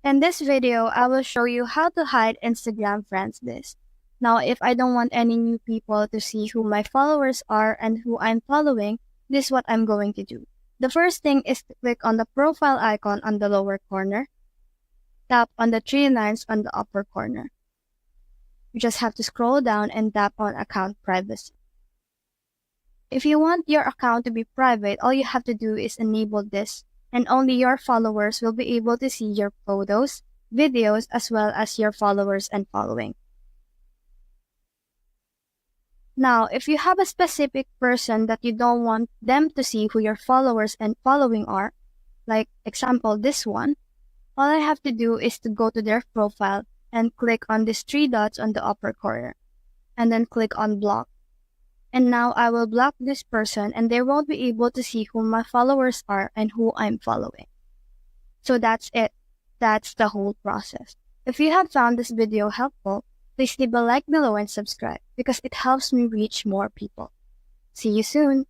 In this video, I will show you how to hide Instagram friends list. Now, if I don't want any new people to see who my followers are and who I'm following, this is what I'm going to do. The first thing is to click on the profile icon on the lower corner. Tap on the three lines on the upper corner. You just have to scroll down and tap on account privacy. If you want your account to be private, all you have to do is enable this, and only your followers will be able to see your photos, videos, as well as your followers and following. Now, if you have a specific person that you don't want them to see who your followers and following are, like example this one, all I have to do is to go to their profile and click on these three dots on the upper corner, and then click on block. And now I will block this person and they won't be able to see who my followers are and who I'm following. So that's it. That's the whole process. If you have found this video helpful, please leave a like below and subscribe because it helps me reach more people. See you soon!